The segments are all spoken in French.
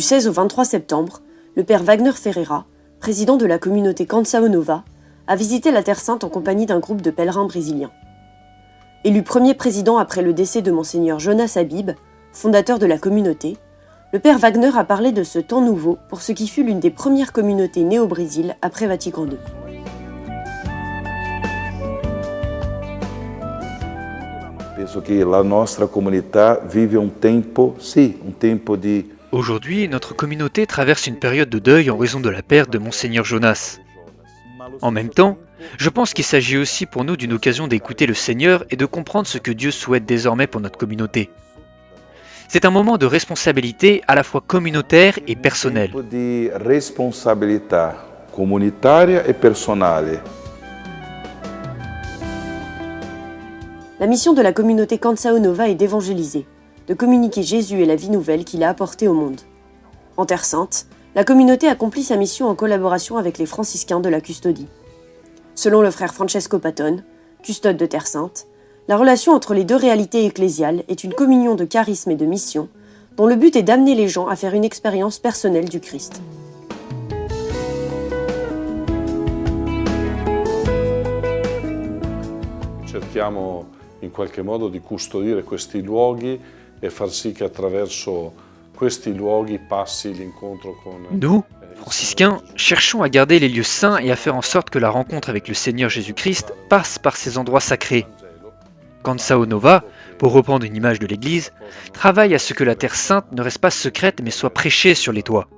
Du 16 au 23 septembre, le père Wagner Ferreira, président de la communauté Canção Nova, a visité la Terre Sainte en compagnie d'un groupe de pèlerins brésiliens. Élu premier président après le décès de Monseigneur Jonas Habib, fondateur de la communauté, le père Wagner a parlé de ce temps nouveau pour ce qui fut l'une des premières communautés nées au Brésil après Vatican II. Penso que la nostra comunità vive un tempo di... Aujourd'hui, notre communauté traverse une période de deuil en raison de la perte de Monseigneur Jonas. En même temps, je pense qu'il s'agit aussi pour nous d'une occasion d'écouter le Seigneur et de comprendre ce que Dieu souhaite désormais pour notre communauté. C'est un moment de responsabilité à la fois communautaire et personnelle. Un tempo di responsabilità comunitaria e personale. La mission de la communauté Canção Nova est d'évangéliser, de communiquer Jésus et la vie nouvelle qu'il a apportée au monde. En Terre Sainte, la communauté accomplit sa mission en collaboration avec les franciscains de la custodie. Selon le frère Francesco Patton, custode de Terre Sainte, la relation entre les deux réalités ecclésiales est une communion de charisme et de mission, dont le but est d'amener les gens à faire une expérience personnelle du Christ. Cerchiamo in qualche modo di custodire questi luoghi e far sì che attraverso questi luoghi passi l'incontro con... Nous, franciscains, cherchons à garder les lieux saints et à faire en sorte que la rencontre avec le Seigneur Jésus-Christ passe par ces endroits sacrés. Canção Nova, pour reprendre une image de l'Église, travaille à ce que la Terre Sainte ne reste pas secrète mais soit prêchée sur les toits.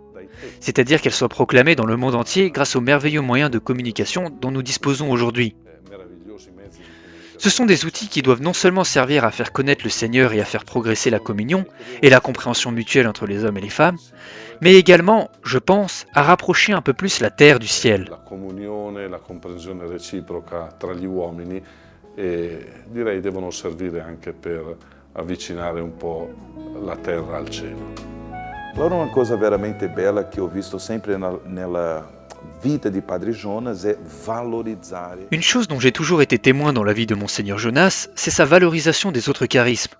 C'est-à-dire qu'elle soit proclamée dans le monde entier grâce aux merveilleux moyens de communication dont nous disposons aujourd'hui. Ce sont des outils qui doivent non seulement servir à faire connaître le Seigneur et à faire progresser la communion et la compréhension mutuelle entre les hommes et les femmes, mais également, je pense, à rapprocher un peu plus la terre du ciel. La comunione, la comprensione reciproca tra gli uomini e direi devono servire anche per avvicinare un po' la terra al cielo. Allora una cosa veramente bella che ho visto sempre nella vita di Padre Jonas è valorizzare. Une chose dont j'ai toujours été témoin dans la vie de Monseigneur Jonas, c'est sa valorisation des autres charismes.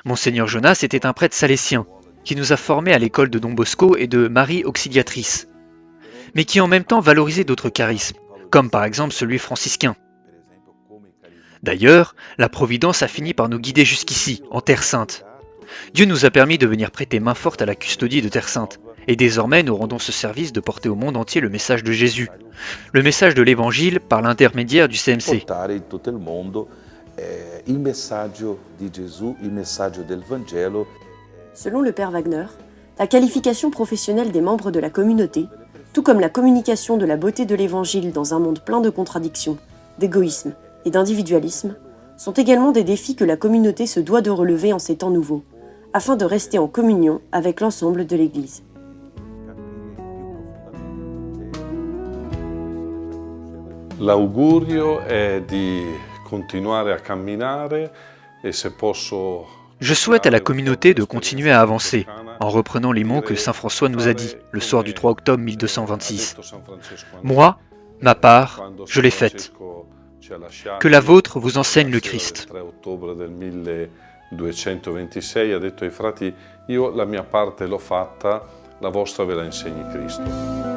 Monseigneur Jonas était un prêtre salétien, qui nous a formés à l'école de Don Bosco et de Marie Auxiliatrice, mais qui en même temps valorisait d'autres charismes, comme par exemple celui franciscain. D'ailleurs, la Providence a fini par nous guider jusqu'ici, en Terre Sainte. Dieu nous a permis de venir prêter main forte à la custodie de Terre Sainte, et désormais nous rendons ce service de porter au monde entier le message de Jésus, le message de l'Évangile par l'intermédiaire du CMC. Portare in tutto il mondo il messaggio di Gesù, il messaggio del Vangelo. Selon le père Wagner, la qualification professionnelle des membres de la communauté, tout comme la communication de la beauté de l'Évangile dans un monde plein de contradictions, d'égoïsme et d'individualisme, sont également des défis que la communauté se doit de relever en ces temps nouveaux, afin de rester en communion avec l'ensemble de l'Église. L'augurio è di continuare a camminare e se posso... Je souhaite à la communauté de continuer à avancer, en reprenant les mots que Saint François nous a dit le soir du 3 octobre 1226. Moi, ma part, je l'ai faite. Que la vôtre vous enseigne le Christ. 3 ottobre del 1226 ha detto ai frati: io la mia parte l'ho fatta, la vostra ve la insegni Cristo.